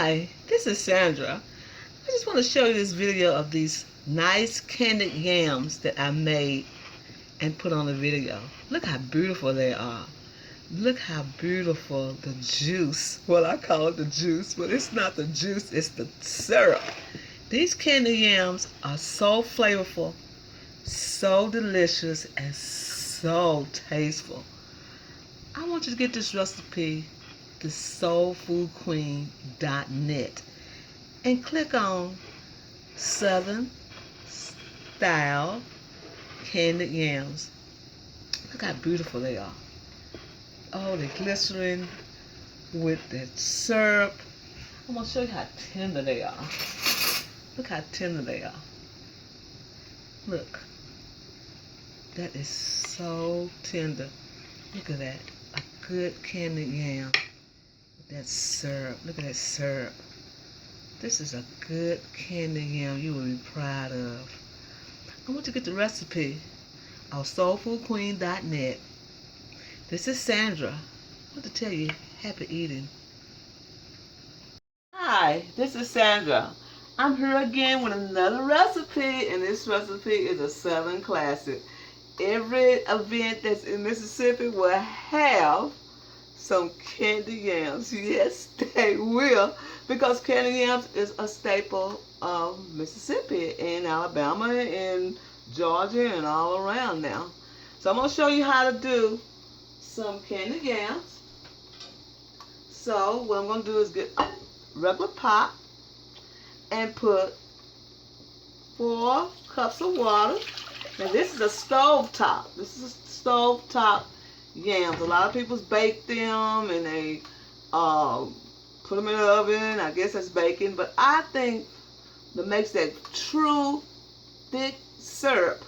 Hi, this is Sandra. I just want to show you this video of these nice candied yams that I made and put on the video. Look how beautiful they are. Look how beautiful the juice. Well, I call it the juice, but it's not the juice, it's the syrup. These candied yams are so flavorful, so delicious, and so tasteful. I want you to get this recipe to soulfoodqueen.net and click on Southern Style Candied Yams. Look how beautiful they are. Oh, they're glycerin with the syrup. I'm going to show you how tender they are. Look how tender they are. Look. That is so tender. Look at that. A good candied yam with that syrup. Look at that syrup. This is a good candied yam you will be proud of. I want you to get the recipe on soulfoodqueen.net. This is Sandra. I want to tell you, happy eating. Hi, this is Sandra. I'm here again with another recipe, and this recipe is a Southern classic. Every event that's in Mississippi will have some candied yams. Yes, they will, because candied yams is a staple of Mississippi and Alabama and Georgia and all around now. So I'm going to show you how to do some candied yams. So what I'm going to do is get a regular pot and put 4 cups of water. Now this is a stove top. This is a stove top yams. A lot of people bake them and they put them in the oven. I guess that's baking, but I think that makes that true thick syrup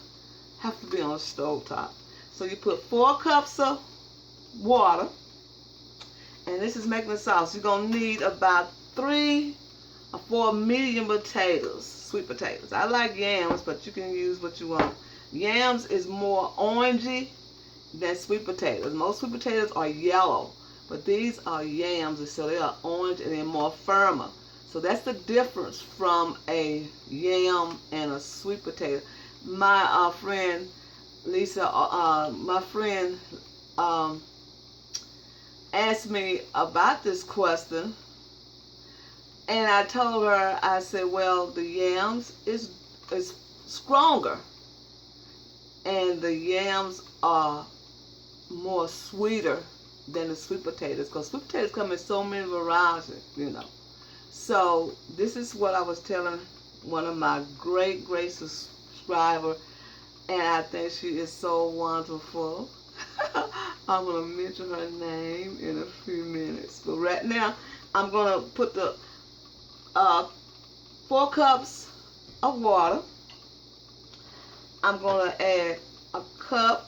have to be on a stove top. So you put 4 cups of water, and this is making the sauce. You're gonna need about 3 or 4 medium potatoes, sweet potatoes. I like yams, but you can use what you want. Yams is more orangey than sweet potatoes. Most sweet potatoes are yellow, but these are yams, and so they are orange and they're more firmer. So that's the difference from a yam and a sweet potato. My friend Lisa, my friend asked me about this question, and I told her, I said, well, the yams is stronger, and the yams are more sweeter than the sweet potatoes, because sweet potatoes come in so many varieties, you know. So this is what I was telling one of my great subscribers, and I think she is so wonderful. I'm going to mention her name in a few minutes, but right now I'm going to put the 4 cups of water. I'm going to add a cup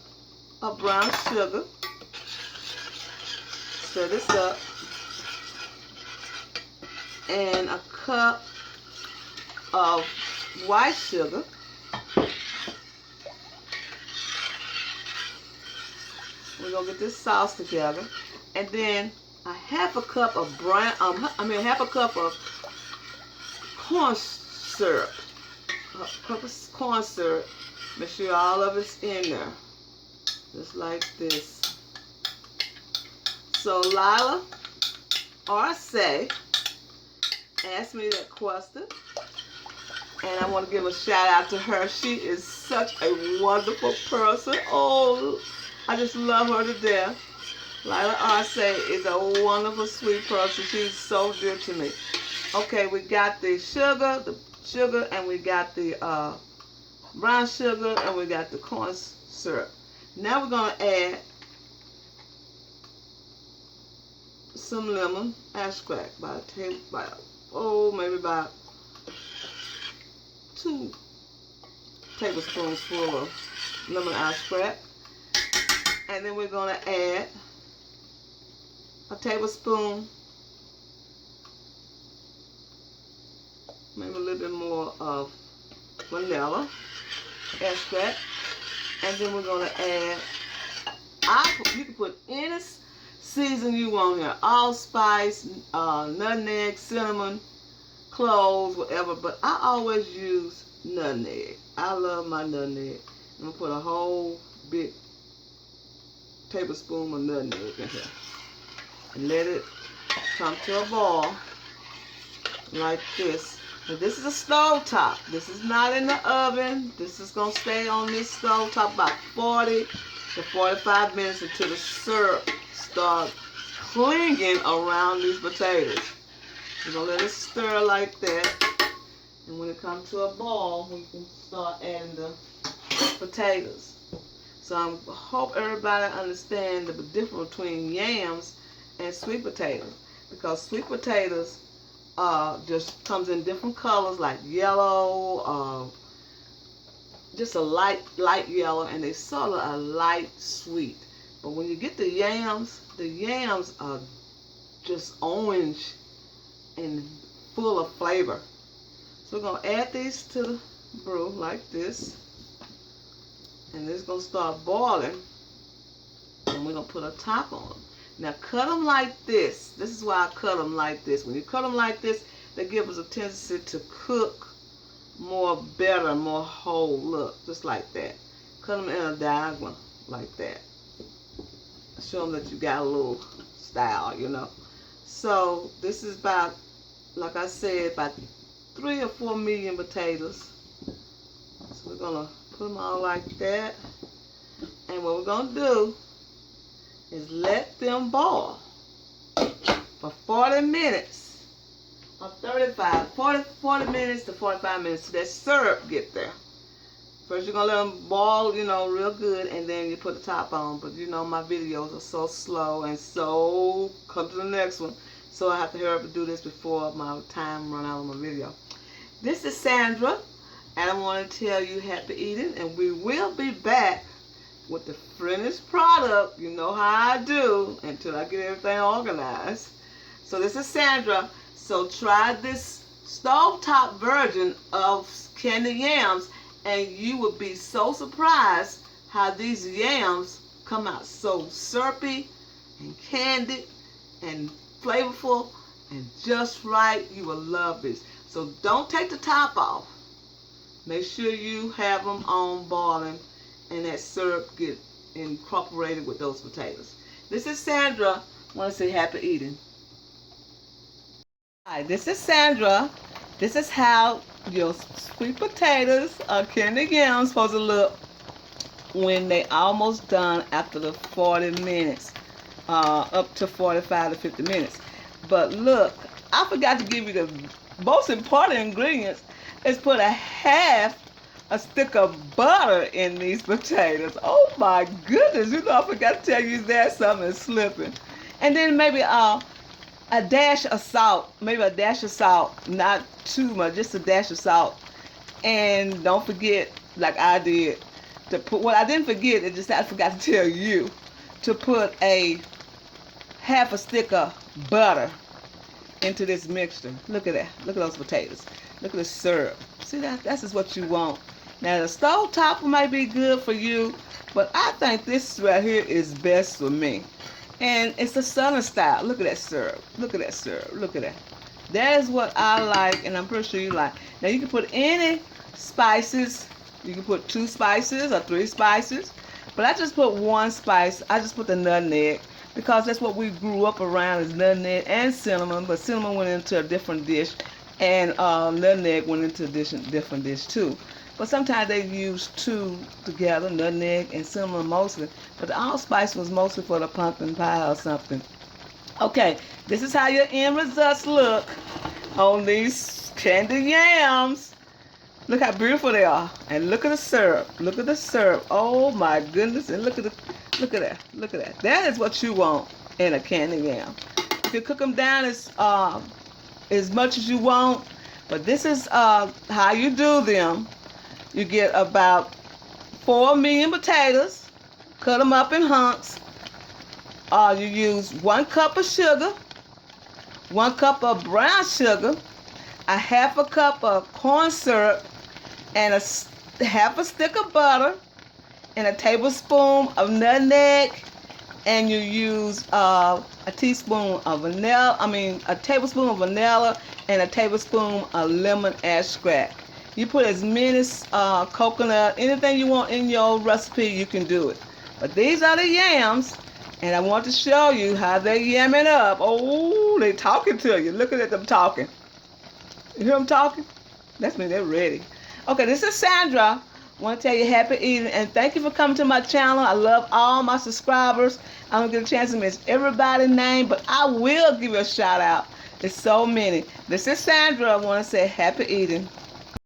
of brown sugar. Stir this up. And a cup of white sugar. We're going to get this sauce together. And then a half a cup of half a cup of corn syrup. A cup of corn syrup. Make sure all of it's in there. Just like this. So Lila Arce asked me that question, and I want to give a shout out to her. She is such a wonderful person. Oh, I just love her to death. Lila Arce is a wonderful, sweet person. She's so dear to me. Okay, we got the sugar, and we got the brown sugar, and we got the corn syrup. Now we're going to add some lemon extract maybe about 2 tablespoons full of lemon extract. And then we're going to add a tablespoon, maybe a little bit more of vanilla extract. And then we're going to add, you can put any season you want here. Allspice, nutmeg, cinnamon, cloves, whatever. But I always use nutmeg. I love my nutmeg. I'm going to put a whole big tablespoon of nutmeg in here. And let it come to a boil like this. Now this is a stove top. This is not in the oven. This is going to stay on this stove top about 40 to 45 minutes until the syrup starts clinging around these potatoes. We're going to let it stir like that. And when it comes to a boil, we can start adding the potatoes. So I hope everybody understands the difference between yams and sweet potatoes. Because sweet potatoes just comes in different colors like yellow, just a light yellow, and they sort of a light sweet. But when you get the yams are just orange and full of flavor. So we're going to add these to the brew like this. And it's going to start boiling. And we're going to put a top on them. Now cut them like this. This is why I cut them like this. When you cut them like this, they give us a tendency to cook more better, more whole look. Just like that. Cut them in a diagonal like that. Show them that you got a little style, you know. So this is about, like I said, about 3 or 4 medium potatoes. So we're going to put them all like that. And what we're going to do is let them boil for 40 minutes or 40 minutes to 45 minutes so that syrup get there. First you're going to let them boil, you know, real good, and then you put the top on. But you know my videos are so slow, and so come to the next one. So I have to hurry up and do this before my time run out on my video. This is Sandra, and I want to tell you happy eating, and we will be back with the finished product. You know how I do until I get everything organized. So this is Sandra. So try this stovetop version of candied yams, and you will be so surprised how these yams come out so syrupy and candied and flavorful and just right. You will love this. So don't take the top off. Make sure you have them on boiling and that syrup get incorporated with those potatoes. This is Sandra. I want to say happy eating. Hi, this is Sandra. This is how your sweet potatoes or candied yams supposed to look when they almost done after the 40 minutes, up to 45 to 50 minutes. But look, I forgot to give you the most important ingredients. Is put a stick of butter in these potatoes. Oh my goodness, you know I forgot to tell you that, something is slipping. And then maybe a dash of salt, not too much, just a dash of salt. And don't forget, like I did, to put, well I didn't forget, it just I forgot to tell you, to put half a stick of butter into this mixture. Look at that, look at those potatoes. Look at the syrup. See that? That's just what you want. Now the stove top might be good for you, but I think this right here is best for me. And it's the Southern style. Look at that syrup. Look at that syrup. Look at that. That is what I like, and I'm pretty sure you like. Now you can put any spices. You can put 2 spices or 3 spices, but I just put 1 spice. I just put the nutmeg because that's what we grew up around, is nutmeg and cinnamon. But cinnamon went into a different dish. And nutmeg went into a different dish too. But sometimes they use 2 together, nutmeg and cinnamon mostly. But the allspice was mostly for the pumpkin pie or something. Okay, this is how your end results look on these candied yams. Look how beautiful they are. And look at the syrup. Look at the syrup. Oh my goodness. And look at that. That is what you want in a candied yam. If you cook them down as much as you want, but this is how you do them. You get about 4 medium potatoes, cut them up in hunks. You use 1 cup of sugar, 1 cup of brown sugar, a half a cup of corn syrup, and half a stick of butter, and a tablespoon of nutmeg, and you use a tablespoon of vanilla and a tablespoon of lemon extract. You put as many coconut, anything you want in your recipe, you can do it. But these are the yams, and I want to show you how they're yamming up. Oh, they talking to you. Look at them talking. You hear them talking? That means they're ready. Okay, this is Sandra. I want to tell you happy eating and thank you for coming to my channel. I love all my subscribers. I don't get a chance to miss everybody's name, but I will give you a shout out. There's so many. This is Sandra. I want to say happy eating.